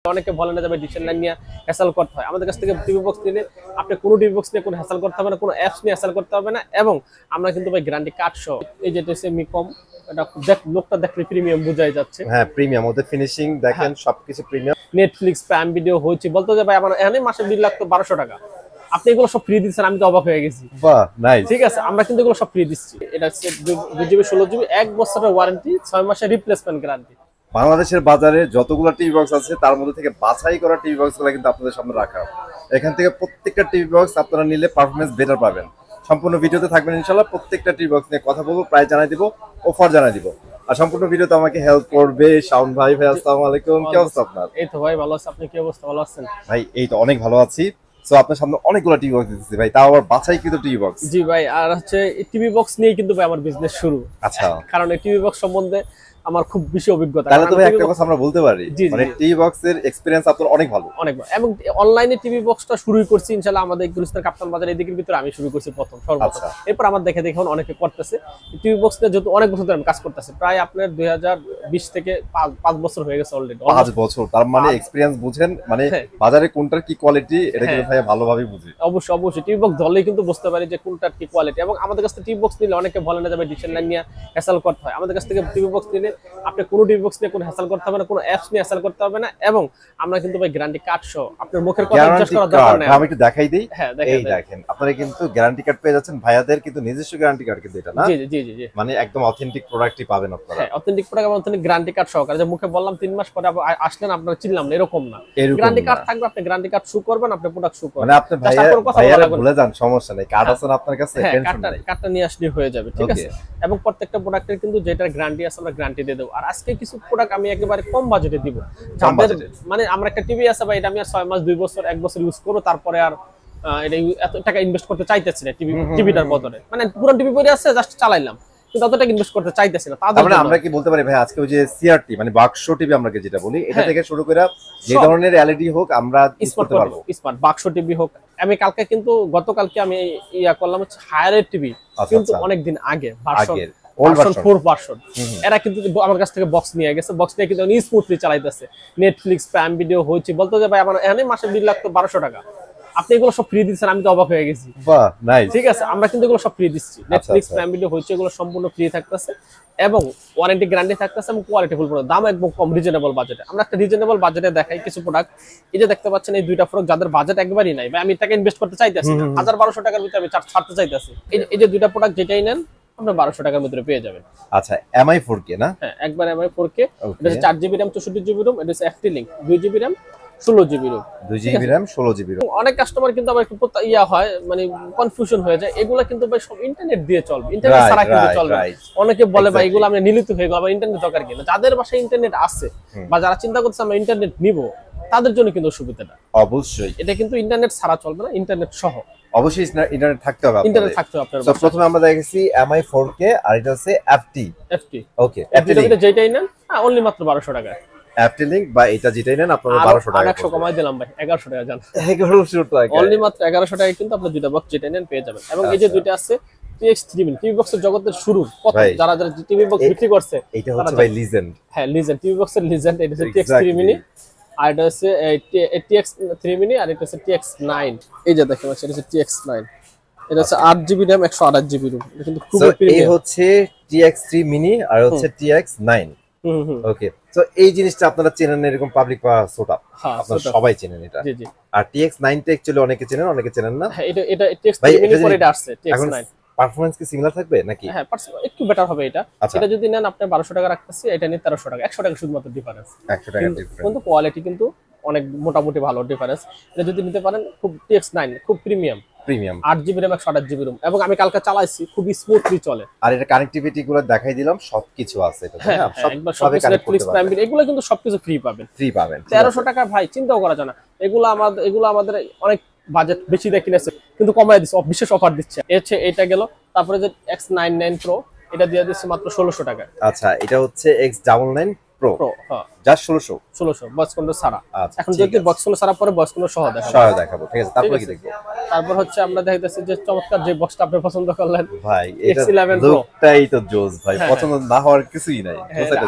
অনেকে বলে না যে ভাই ডিসেল লাইন নিয়ে হ্যাসেল করতে হয়। আমাদের কাছ থেকে টিভি বক্স নিলে আপনি কোনো টিভি বক্স নিয়ে কোনো হ্যাসেল করতে হবে না, কোনো অ্যাপস নিয়ে হ্যাসেল করতে হবে না, এবং আমরা কিন্তু ভাই গ্যারান্টি কার্ড সহ। এই যেটা হচ্ছে মিকম, এটা দেখ লোকটা দেখলে প্রিমিয়াম বোঝাই যাচ্ছে। হ্যাঁ প্রিমিয়াম, ওদের ফিনিশিং দেখেন সবকিছু প্রিমিয়াম। নেটফ্লিক্স প্রাইম ভিডিও হচ্ছে বলতে যে ভাই আমার এখানে মাসে বিল লাগতো 1200 টাকা, আপনি এগুলো সব ফ্রি দিচ্ছেন, আমি তো অবাক হয়ে গেছি। বাহ নাইস। ঠিক আছে, আমরা কিন্তু এগুলো সব ফ্রি দিচ্ছি। এটা হচ্ছে 2GB 16GB 1 বছরের ওয়ারেন্টি, 6 মাসের রিপ্লেসমেন্ট গ্যারান্টি। বাংলাদেশের বাজারে যতগুলো টিভি বক্স আছে তার মধ্যে থেকে বাছাই করা টিভি বক্সগুলো কিন্তু আপনাদের সামনে রাখা। এখান থেকে প্রত্যেকটা টিভি বক্স আপনারা নিলে পারফরমেন্স বেটার পাবেন। সম্পূর্ণ ভিডিওতে থাকবেন ইনশাআল্লাহ। প্রত্যেকটা টিভি বক্স নিয়ে কথা বলবো, প্রাইস জানাই দিব, অফার জানাই দিব। আর সম্পূর্ণ ভিডিওতে আমাকে হেল্প করবে শাওন ভাই। ভাই আসসালামু আলাইকুম, কি অবস্থা আপনার? এই তো ভাই ভালো আছি, আপনি কি অবস্থা, ভালো আছেন? ভাই এই তো অনেক ভালো আছি। সো আপনার সামনে অনেকগুলো টিভি বক্স দিতেছি ভাই, তাও আবার বাছাইকৃত টিভি বক্স। জি ভাই, আর হচ্ছে টিভি বক্স নিয়ে কিন্তু ভাই আমার বিজনেস শুরু। আচ্ছা, কারণ এই টিভি বক্স সম্বন্ধে আমার খুব বেশি অভিজ্ঞতা। তাহলে তো ভাই একটা কথা আমরা বলতে পারি, মানে টিভি বক্সের এক্সপেরিয়েন্স আপনার অনেক ভালো। অনেক ভালো, এবং অনলাইনে টিভি বক্সটা শুরুই করছি ইনশাআল্লাহ আমাদের গুলিস্তান কাপ্তান বাজার এই দিকের ভিতরে আমি শুরু করছি প্রথম সর্বপ্রথম। এরপর আমার দেখে দেখে অনেকে করতেছে টিভি বক্স নিয়ে, যেহেতু অনেক বছর ধরে আমি কাজ করতেছি, প্রায় আপনার 2020 থেকে 5 বছর হয়ে গেছে অলরেডি। 5 বছর, তার মানে এক্সপেরিয়েন্স বুঝেন, মানে বাজারে কোনটার কি কোয়ালিটি এটা কিন্তু ভাই ভালোভাবে বুঝি। অবশ্যই অবশ্যই টিভি বক্স ধরলেই কিন্তু বুঝতে পারি যে কোনটার কি কোয়ালিটি। এবং আমাদের কাছ থেকে টিভি বক্স নিলে অনেকে বলে না যে ভাই ডিসেল লাইন নিয়ে হ্যাসেল করতে হয়। আমাদের কাছ থেকে টিভি বক্স নিলে আপনি কোনো টিভি বক্স নিয়ে কোনো হ্যাসেল করতে হবে না, কোনো অ্যাপস নিয়ে হ্যাসেল করতে হবে না, এবং আমরা কিন্তু ভাই গ্যারান্টি কার্ড সহ। আপনার মুখের কথা বিশ্বাস করার দরকার নেই। আমি একটু দেখাই দেই। হ্যাঁ এই দেখেন, আপনারা কিন্তু গ্যারান্টি কার্ড পেয়ে যাচ্ছেন। ভাইয়াদের কিন্তু নিজস্ব গ্যারান্টি কার্ড কিন্তু এটা না? জি জি জি জি, মানে একদম অথেন্টিক প্রোডাক্টই পাবেন আপনারা। হ্যাঁ অথেন্টিক প্রোডাক্ট এবং অথেন্টিক গ্যারান্টি কার্ড সহকারে। যে মুখে বললাম 3 মাস পরে আসলেন আপনারা চিনলাম না, এরকম না। গ্যারান্টি কার্ড থাকবে, আপনি গ্যারান্টি কার্ড শু করবেন, আপনি প্রোডাক্ট শু করবেন। মানে আপনি ভাইয়ারা ভুলে যান, সমস্যা নাই, কার্ড আছে আপনার কাছে, টেনশন নাই, কার্ডটা নিয়ে আসলে হয়ে যাবে। ঠিক আছে, এবং প্রত্যেকটা প্রোডাক্টের কিন্তু যেটার গ্যারান্টি আছে আমরা গ্যারান্টি দিয়ে দেব। আর আজকে কিছু প্রোডাক্ট আমি একেবারে কম বাজেটে দিব, যাদের মানে আমরা একটা টিভি আছে ভাই, এটা আমি আর 6 মাস 2 বছর 1 বছর ইউজ করব, তারপরে আর এটা এত টাকা ইনভেস্ট করতে চাইতেছি না টিভিটার বদলে। মানে পুরো টিভি পড়ে আছে, জাস্ট চালাইলাম, কিন্তু অত টাকা ইনভেস্ট করতে চাইতেছি না। তাহলে আমরা কি বলতে পারি ভাই, আজকে ওই যে সিআরটি মানে বাক্স টিভি আমরা যেটা বলি, এটা থেকে শুরু করে যে ধরনের এলইডি হোক আমরা ইউজ করতে পারবো। স্মার্ট বাক্স টিভি হোক। আমি কালকে কিন্তু গতকালকে আমি ইয়া করলাম হচ্ছে হায়ারের টিভি, কিন্তু অনেক দিন আগে ভার্সন 4 ভার্সন। এরা কিন্তু আমার কাছ থেকে বক্স নিয়ে গেছে, বক্স নিয়ে কিন্তু স্মুথলি চালাইতেছে। নেটফ্লিক্স প্রাইম ভিডিও হচ্ছে বলতে যে ভাই আমার এখানে মাসে বিল লাগতো 1200 টাকা, আপনি এগুলো সব ফ্রি দিচ্ছেন, আমি তো অবাক হয়ে গেছি। বাহ নাইস। ঠিক আছে, আমরা কিন্তু এগুলো সব ফ্রি দিচ্ছি। নেটফ্লিক্স প্রাইম ভিডিও হচ্ছে এগুলো সম্পূর্ণ ফ্রি থাকতেছে, এবং ওয়ারেন্টি গ্যারান্টি থাকতেছে, এবং কোয়ালিটি ফুল প্রোডাক্ট, দাম একদম কম, রিজনেবল বাজেটে। আমরা একটা রিজনেবল বাজেটে দেখাই কিছু প্রোডাক্ট। এই যে দেখতে পাচ্ছেন এই দুইটা প্রোডাক্ট, যাদের বাজেট একবারই নাই, ভাই আমি টাকা ইনভেস্ট করতে চাইতেছি না, 1000-1200 টাকার ভিতরে আমি ছাড়তে চাইতেছি। এই যে দুইটা প্রোডাক্ট যেটাই নেন আপনি 1200 টাকার ভিতরে পেয়ে যাবেন। আচ্ছা, এমআই 4K না? হ্যাঁ একবার এমআই 4K, এটা হচ্ছে 4GB RAM 64GB ROM, এটা হচ্ছে FT Link 2GB RAM 16GB ROM, 2GB RAM 16GB ROM। অনেক কাস্টমার কিন্তু আবার একটু ইয়া হয়, মানে কনফিউশন হয়ে যায়। এগুলা কিন্তু ভাই সব ইন্টারনেট দিয়ে চলবে, ইন্টারনেট ছাড়া কিন্তু চলবে। অনেকে বলে ভাই এগুলো আমরা নিলিত হয়ে গেল, আবার ইন্টারনেট দরকার কিনা। যাদের বাসায় ইন্টারনেট আছে বা যারা চিন্তা করছে আমরা ইন্টারনেট নিব, তাদের জন্য কিন্তু সুবিধাটা অবশ্যই। এটা কিন্তু ইন্টারনেট ছাড়া চলবে না, ইন্টারনেট সহ অবশ্যই ইন্টারনেট থাকতে হবে। ইন্টারনেট থাকতে হবে আপনার। তো প্রথমে আমরা দেখেছি এমআই 4K, আর এটা হচ্ছে FT। ওকে, FT যেটাই নেন অনলি মাত্র 1200 টাকা। FT Link বা এটা যেটাই নেন আপনারা 1200 টাকা। 100 কমাই দিলাম ভাই, 1100 টাকা জান। 1100 টাকা অনলি মাত্র 1100 টাকায় কিন্তু আপনি দুইটা বক্স যেটা নেন পেয়ে যাবেন। এবং এই যে দুইটা আছে TX3 মিনি টিভি বক্সের জগতের শুরু, কত যারা যারা টিভি বক্স বিক্রি করছে, এটা হচ্ছে ভাই লিজেন্ড। হ্যাঁ লিজেন্ড, টিভি বক্সের লিজেন্ড। এটা হচ্ছে TX3 মিনি, আর এটা হচ্ছে TX3 মিনি, আর এটা হচ্ছে TX9। এই যে দেখেন এটা হচ্ছে TX9, এটা হচ্ছে 8GB RAM 128GB ROM। এটা কিন্তু খুব প্রিমিয়াম। এই হচ্ছে TX3 মিনি আর হচ্ছে TX9। ওকে, তো এই জিনিসটা আপনারা চেনেন, এরকম পাবলিক সোটা আপনারা সবাই চেনেন এটা। জি জি। আর TX9 টা অ্যাকচুয়ালি অনেকে চেনেন, অনেকে চেনেন না। হ্যাঁ এটা TX3 মিনি পরে এটা আসছে TX9। পারফরম্যান্স কি সিমিলার থাকবে নাকি? হ্যাঁ একটু বেটার হবে এটা। এটা যদি নেন আপনি 1200 টাকা রাখতেছি, এটা নিয়ে 1300 টাকা, 100 টাকা শুধুমাত্র ডিফারেন্স। 100 টাকা ডিফারেন্স, কিন্তু কোয়ালিটি কিন্তু অনেক মোটামুটি ভালো ডিফারেন্স। এটা যদি নিতে পারেন, খুব TX9 খুব premium 8GB RAM 128GB ROM, এবং আমি কালকে চালাইছি, খুব স্মুথলি চলে। আর এটা কানেক্টিভিটি গুলো দেখাই দিলাম, সবকিছু আছে এটা। হ্যাঁ সব নেটফ্লিক্স প্রাইম ভিডিও এগুলো কিন্তু সবকিছু ফ্রি পাবেন। 1300 টাকা ভাই চিন্তাও করা যায় না। এগুলো আমাদের অনেক বাজেট বেশি দিয়ে কিনেছে, কিন্তু কমায় দিচ্ছে, বিশেষ অফার দিচ্ছে। এটা গেল। তারপরে যে X99 Pro, এটা দিয়ে দিচ্ছে মাত্র 1600 টাকা। আচ্ছা, এটা হচ্ছে X99 প্রো প্রো হ্যাঁ জাস্ট 1600 ভয়েস কন্ট্রোল ছাড়া। আচ্ছা, এখন ঠিক যদি আছে। ভয়েস কন্ট্রোল ছাড়া পরে ভয়েস কন্ট্রোল সহ দেখাবো। সহায় দেখাবো, ঠিক আছে। তারপরে কি ঠিক আছে। দেখবো? তারপর হচ্ছে আমরা দেখাইতেছি যে চমৎকার যে বক্সটা আপনি পছন্দ করলেন ভাই এটা X11 Pro। লুকটাই তো জোস ভাই, হ্যাঁ, পছন্দ না হওয়ার কিছুই নাই।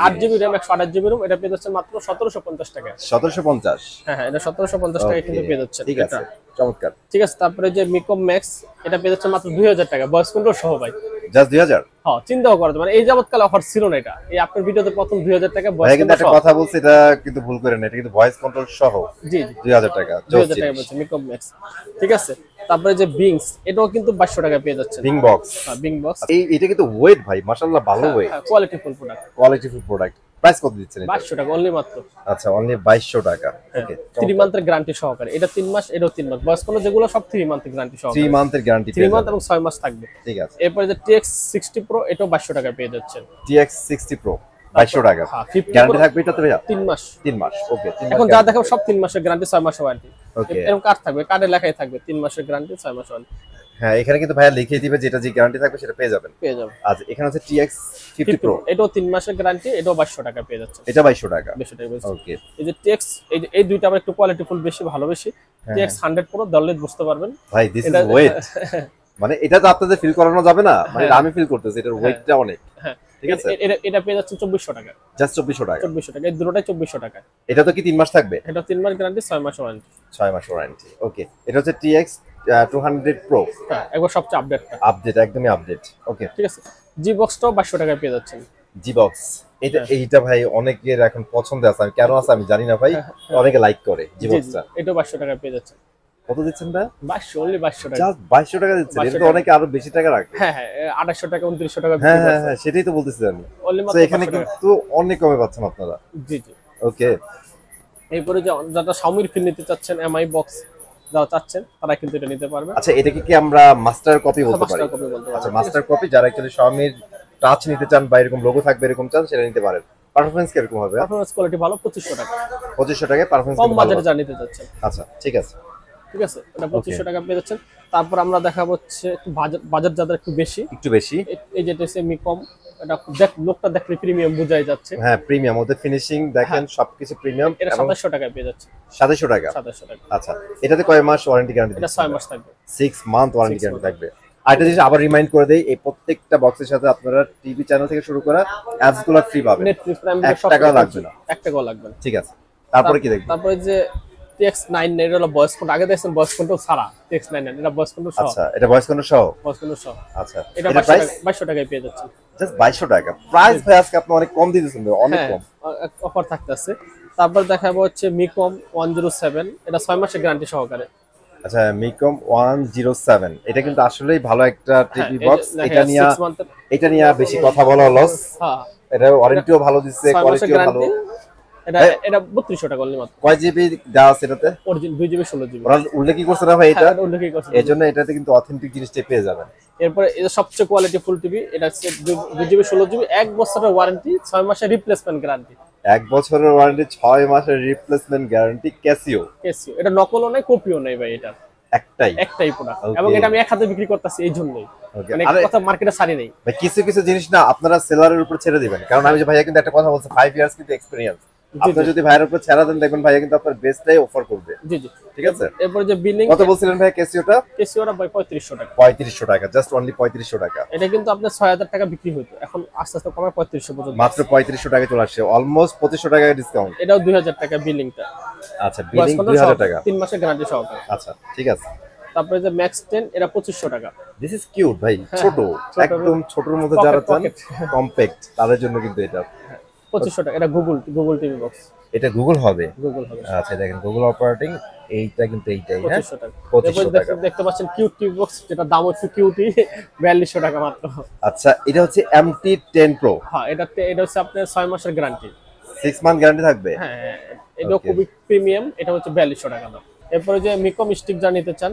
8GB RAM 128GB ROM, এটা পেয়ে যাচ্ছেন মাত্র 1750 টাকায়। 1750। হ্যাঁ এটা 1750 টাকায় কিন্তু পেয়ে যাচ্ছেন। ঠিক আছে, চমৎকার। ঠিক আছে। তারপরে যে মিকম ম্যাক্স, এটা পেয়ে যাচ্ছেন মাত্র 2000 টাকা ভয়েস কন্ট্রোল সহ ভাই। জাস্ট 2000। হ্যাঁ চিন্তাও করা যায়, মানে এই যাবতকাল অফার ছিল না এটা, এই আপনার ভিডিওতে প্রথম 2000 টাকা ভাই ভয়েস কিন্তু একটা কন্ট্রোল সহ। কথা বলছি, এটা কিন্তু ভুল করে না, এটা কিন্তু ভয়েস কন্ট্রোল সহ জি 2000 টাকা। 2000 টাকা বলছে মিকম ম্যাক্স। ঠিক আছে। তারপরে যে বিংস, এটাও কিন্তু 2200 টাকায় পেয়ে যাচ্ছেন। বিং বক্স, হ্যাঁ বিং বক্স, এটা কিন্তু ওয়েট ভাই মাশাআল্লাহ ভালো weight, quality full product, quality full product. Price কত দিচ্ছেন এটা? 2200 টাকা অনলি মাত্র। আচ্ছা, অনলি 2200 টাকা। ওকে, 3 মান্থের গ্যারান্টি সহকারে, এটা 3 মাস, এটাও 3 মাস, বয়স কোনো যেগুলো সব 3 মান্থের গ্যারান্টি 3 সহকারে, মান্থের গ্যারান্টি 3 মান্থ এবং 6 মাস থাকবে। ঠিক আছে। এরপরে যে TX 60 Pro, এটাও 2200 টাকায় পেয়ে যাচ্ছেন। TX 60 Pro 2200 টাকা। হ্যাঁ 50 গ্যারান্টি Pro থাকবে এটাতে ভাইয়া? 3 মাস। 3 মাস। ওকে, 3 মাস। এখন যা দেখাবো সব 3 মাসের গ্যারান্টি, 6 মাসের ওয়ারেন্টি। ওকে, এরকম কার্ড থাকবে, কার্ডে লেখাই থাকবে 3 মাসের গ্যারান্টি, 6 মাসের ওয়ারেন্টি। হ্যাঁ এখানে কিন্তু ভাইয়া লিখিয়ে দিবে যেটা যে গ্যারান্টি থাকবে সেটা পেয়ে যাবেন। পেয়ে যাবেন। আচ্ছা, এখানে আছে TX 50 Pro, এটাও 3 মাসের গ্যারান্টি, এটাও 2200 টাকা পেয়ে যাচ্ছে। এটা 2200 টাকা। 2200 টাকা পেয়ে ওকে, এই যে TX, এই দুইটা আবার একটু কোয়ালিটি ফুল বেশি, ভালো বেশি। TX 100 Pro ধরলে বুঝতে পারবেন ভাই দিস ইজ এটা- ওয়েট, মানে এটা তো আপনাদের ফিল করানো যাবে না, মানে এটা আমি ফিল করতেছি, এটার ওয়েটটা অনেক। হ্যাঁ ঠিক আছে, এটা পেয়ে যাচ্ছে 2400 টাকা। জাস্ট 2400 টাকা। 2400 টাকা, এই দুটোটাই 2400 টাকা। এটা তো কি 3 মাস থাকবে? এটা 3 মাস গ্যারান্টি, 6 মাস ওয়ারেন্টি। 6 মাস ওয়ারেন্টি। ওকে, এটা হচ্ছে TX 200 Pro, হ্যাঁ একবার সবচেয়ে আপডেটটা। আপডেট, একদমই আপডেট। ওকে, ঠিক আছে। জি বক্সটাও 2200 টাকায় পেয়ে যাচ্ছেন। জি বক্স, এইটা ভাই অনেকের এখন পছন্দ আছে, আমি কেন আছে আমি জানি না ভাই, অনেকে লাইক করে জি বক্সটা। এটাও 2200 টাকায় পেয়ে যাচ্ছেন। কত দিচ্ছেন ভাই? 2200, অনলি 2200 টাকা। জাস্ট 2200 টাকা দিচ্ছেন, এটা তো অনেকে আরো বেশি টাকা রাখে। হ্যাঁ 2800 টাকা, 2900 টাকা হ্যাঁ বিক্রি হ্যাঁ করছে। হ্যাঁ, সেটাই তো বলতেছি আমি। অনলি তো মাত্র এখানে 500 টাকা। কিন্তু অনেক কমে পাচ্ছেন আপনারা। জি ওকে, এরপরে যারা Xiaomi ফিল নিতে চাচ্ছেন, MI বক্স যারা চাচ্ছেন তারা কিন্তু এটা নিতে পারবে। আচ্ছা এটাকে কি আমরা মাস্টার কপি বলতে পারি? মাস্টার কপি বলতে আচ্ছা, পারবেন। মাস্টার কপি, যারা অ্যাকচুয়ালি Xiaomi টাচ নিতে চান বা এরকম লোগো থাকবে এরকম চান, সেটা নিতে পারেন। পারফরম্যান্স কিরকম হবে? পারফরম্যান্স কোয়ালিটি ভালো, 2500 টাকা। 2500 টাকায় পারফরম্যান্স কম কিন্তু ভালো। বাজেটে যা নিতে চাচ্ছেন। আচ্ছা, ঠিক আছে। ঠিক আছে, এটা 2500 টাকা পেয়ে যাচ্ছেন। তারপর আমরা দেখাবো হচ্ছে একটু বাজেট যাদের একটু বেশি, একটু বেশি। এই যেটা হচ্ছে মিকম, এটা লোকটা দেখলে প্রিমিয়াম বোঝাই যাচ্ছে। হ্যাঁ প্রিমিয়াম, ওদের ফিনিশিং দেখেন সবকিছু প্রিমিয়াম। এটা এবং 2700 টাকায় পেয়ে যাচ্ছে। 2700 টাকা। 2700 টাকা। আচ্ছা, এটাতে কয় মাস ওয়ারেন্টি গ্যারান্টি? এটা 6 মাস থাকবে। 6 মান্থ ওয়ারেন্টি 6 গ্যারান্টি month। থাকবে। আর একটা জিনিস আবার রিমাইন্ড করে দেই, এই প্রত্যেকটা বক্সের সাথে আপনারা টিভি চ্যানেল থেকে শুরু করা অ্যাপস গুলো ফ্রি পাবেন। নেটফ্লিক্স প্রাইম 1 টাকাও লাগবে না। 1 টাকাও লাগবে না। ঠিক আছে, তারপরে কি দেখব? তারপরে যে TX9, এটা হলো ভয়েস কন্ট্রোল, আগে দেখছেন ভয়েস কন্ট্রোল ছাড়া, TX9 এটা ভয়েস কন্ট্রোল সহ। আচ্ছা, এটা ভয়েস কন্ট্রোল সহ। ভয়েস কন্ট্রোল সহ। আচ্ছা, এটা এটা প্রাইস 2200 টাকায় পেয়ে যাচ্ছেন। জাস্ট 2200 টাকা। প্রাইস ভাই আজকে আপনি অনেক কম দিতেছেন ভাই, অনেক কম। অফার থাকতেছে। তারপর দেখাবো হচ্ছে মিকম 107, এটা 6 মাসের গ্যারান্টি সহকারে। আচ্ছা, মিকম 107, এটা কিন্তু আসলেই ভালো একটা টিভি বক্স। এটা নিয়ে 6 মান্থের, এটা নিয়ে বেশি কথা বলা লস। হ্যাঁ এটা ওয়ারেন্টিও ভালো দিচ্ছে, 6 মাসের কোয়ালিটিও ভালো। গ্যারান্টি। এটা 3200 টাকা অনলি মাত্র। কয় জিবি দেওয়া আছে এটাতে? Original 2GB 16GB। ওরা উল্লেখই করছে না ভাই এটা, এটা উল্লেখই করছে। এজন্য এটাতে কিন্তু অথেন্টিক জিনিসটা পেয়ে যাবেন। এরপরে এটা সবচেয়ে কোয়ালিটি ফুল টিভি, এটা হচ্ছে 2GB 16GB, 1 বছরের ওয়ারেন্টি, 6 মাসের রিপ্লেসমেন্ট গ্যারান্টি। 1 বছরের ওয়ারেন্টি, 6 মাসের রিপ্লেসমেন্ট গ্যারান্টি। ক্যাসিও, কেসিও, এটা নকলও নাই, কপিও নাই ভাই, এটা একটাই প্রোডাক্ট। Okay. এবং এটা আমি এক হাতে বিক্রি করতেছি এই জন্যই, Okay. মানে আরে- কথা মার্কেটে ছাড়ি নেই। ভাই কিছু কিছু জিনিস না আপনারা সেলারের উপর ছেড়ে দিবেন, কারণ আমি যে ভাইয়া কিন্তু একটা কথা বলছি, 5 ইয়ার্স কিন্তু এক্সপেরিয়েন্স। আপনি যদি ভাইয়ের উপর ছেড়ে দেন, দেখবেন ভাইয়া কিন্তু আপনার বেস্টটাই অফার করবে। জি ঠিক আছে। এরপরে যে বিলিং, কত বলছিলেন ভাই ক্যাসিওটা? কেসিওটা ভাই 3500 টাকা। 3500 টাকা, জাস্ট অনলি 3500 টাকা। এটা কিন্তু আপনার 6000 টাকা বিক্রি হতো, এখন আস্তে আস্তে কমে 3500 পর্যন্ত। মাত্র 3500 টাকায় চলে আসছে, অলমোস্ট 2500 টাকা ডিসকাউন্ট। এটাও 2000 টাকা বিলিংটা। আচ্ছা, বিলিং 2000 টাকা। 3 মাসের গ্যারান্টি সহকারে। আচ্ছা, ঠিক আছে। তারপরে যে ম্যাক্স 10, এটা 2500 টাকা। দিস ইজ কিউট ভাই, ছোট, একদম ছোটর মধ্যে Pocket, যারা চান pocket। কম্প্যাক্ট তাদের জন্য কিন্তু এটা। 2500 টাকা, এটা গুগল টিভি বক্স, এটা গুগল হবে। গুগল হবে। আচ্ছা, দেখেন গুগল অপারেটিং, এইটা কিন্তু এইটাই। হ্যাঁ, 2500 টাকা। 2500 এরপরে টাকা। দেখতে পাচ্ছেন কিউট টিভি বক্স, যেটা দাম হচ্ছে কিউটি 4200 টাকা মাত্র। আচ্ছা, এটা হচ্ছে MT10 Pro, হ্যাঁ এটা হচ্ছে আপনার 6 মাসের গ্যারান্টি। 6 মান্থ গ্যারান্টি থাকবে। হ্যাঁ এটাও Okay. খুবই প্রিমিয়াম, এটা হচ্ছে 4200 টাকা দাম। এরপরে যে মিকম স্টিক যা নিতে চান,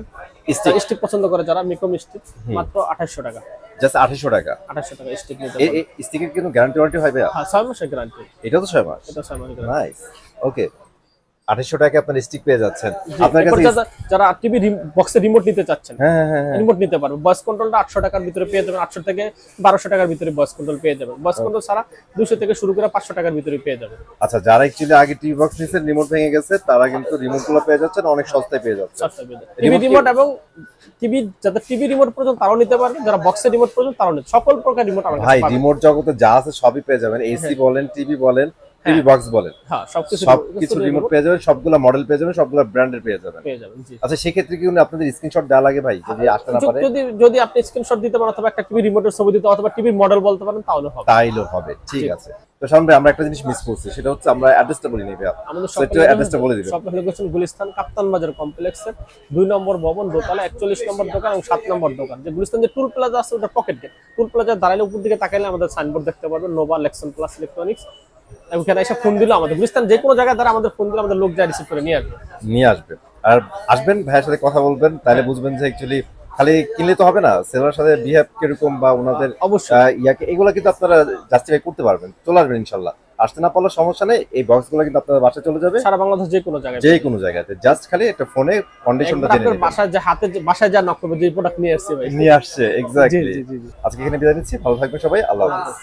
স্টিক পছন্দ করে যারা, মিকম স্টিক মাত্র 2800 টাকা। জাস্ট 2800 টাকা। 2800 টাকা স্টিক নিতে এই পারেন। স্টিকের কিন্তু গ্যারান্টি ওয়ারেন্টি হয় ভাইয়া? হ্যাঁ 6 মাসের গ্যারান্টি। এটা তো 6 মাস। এটা 6 মাসের গ্যারান্টি। নাইস। ওকে, 2800 টাকায় আপনার স্টিক পেয়ে যাচ্ছেন। জি, আপনার এরপর কাছে যারা টিভি বক্সের রিমোট নিতে চাচ্ছেন, হ্যাঁ হ্যাঁ হ্যাঁ রিমোট নিতে পারবেন। ভয়েস কন্ট্রোলটা 800 টাকার ভিতরে পেয়ে যাবেন, 800 থেকে 1200 টাকার ভিতরে ভয়েস কন্ট্রোল পেয়ে যাবেন। ভয়েস কন্ট্রোল ছাড়া 200 থেকে শুরু করে 500 টাকার ভিতরে পেয়ে যাবেন। আচ্ছা, যারা অ্যাকচুয়ালি আগে টিভি বক্স নিছেন, রিমোট ভেঙে গেছে, তারা কিন্তু রিমোট গুলো পেয়ে যাচ্ছেন অনেক সস্তায় পেয়ে যাচ্ছে। টিভি রিমোট এবং টিভি, যাদের টিভি রিমোট প্রয়োজন তারাও নিতে পারবেন, যারা বক্সের রিমোট প্রয়োজন তারাও নিতে, সকল প্রকার রিমোট আমার কাছে ভাই পাবেন। রিমোট জগতে যা আছে সবই পেয়ে যাবেন, এসি বলেন, টিভি বলেন, টিভি বক্স বলেন, হ্যাঁ সবকিছু রিমোট পেয়ে যাবেন, সবগুলা মডেল পেয়ে যাবেন, সবগুলা ব্র্যান্ডের পেয়ে যাবেন। জি। আচ্ছা, সেক্ষেত্রে কি আপনাদের স্ক্রিনশট দেওয়া লাগে ভাই, যদি আসতে না পারে? যদি আপনি স্ক্রিনশট দিতে পারেন অথবা একটা টিভি রিমোটের ছবি দিতে অথবা টিভির মডেল বলতে পারেন তাহলে হবে। তাইলে হবে, ঠিক আছে। তো শাওন ভাই, আমরা একটা জিনিস মিস করছি, সেটা হচ্ছে আমরা অ্যাড্রেসটা বলি নি ভাই। আমাদের সেটা অ্যাড্রেসটা বলে দিবেন। শপ লোকেশন গুলিস্তান কাপ্তান বাজার কমপ্লেক্সের 2 নম্বর ভবন, দোতলা 41 নম্বর দোকান এবং 7 নম্বর দোকান। যে গুলিস্তান যে টুল প্লাজা আছে ওটা পকেট গেট। টুল প্লাজা দাঁড়ালে উপর দিকে তাকাইলে আমাদের সাইনবোর্ড দেখতে পারবেন, নোভা লেক্সন প্লাস ইলেকট্রনিক্স। ওখানে এসে ফোন দিলে আমাদের গুলিস্তান যে কোনো জায়গায় দ্বারা আমাদের ফোন দিলে আমাদের লোক যায় রিসিভ করে নিয়ে আসবে। আর আসবেন ভাইয়ের সাথে কথা বলবেন, তাহলে বুঝবেন যে অ্যাকচুয়ালি খালি কিনলে তো হবে না, সেলার সাথে বিহেভ কিরকম বা ওনাদের অবশ্যই ইয়াকে, এগুলো কিন্তু আপনারা জাস্টিফাই করতে পারবেন। চলে আসবেন ইনশাল্লাহ, আসতে না পারলে সমস্যা নেই, এই বক্সগুলো কিন্তু আপনাদের বাসায় চলে যাবে, সারা বাংলাদেশ যে কোনো জায়গাতে। জাস্ট খালি একটা ফোনে কন্ডিশনটা জেনে নেবেন। বাসায় যা নক করবে যে প্রোডাক্ট নিয়ে আসছে ভাই, নিয়ে আসছে, এক্স্যাক্টলি। জি। আজকে এখানে বিদায় নিচ্ছি, ভালো থাকবেন সবাই, আল্লাহ হাফেজ।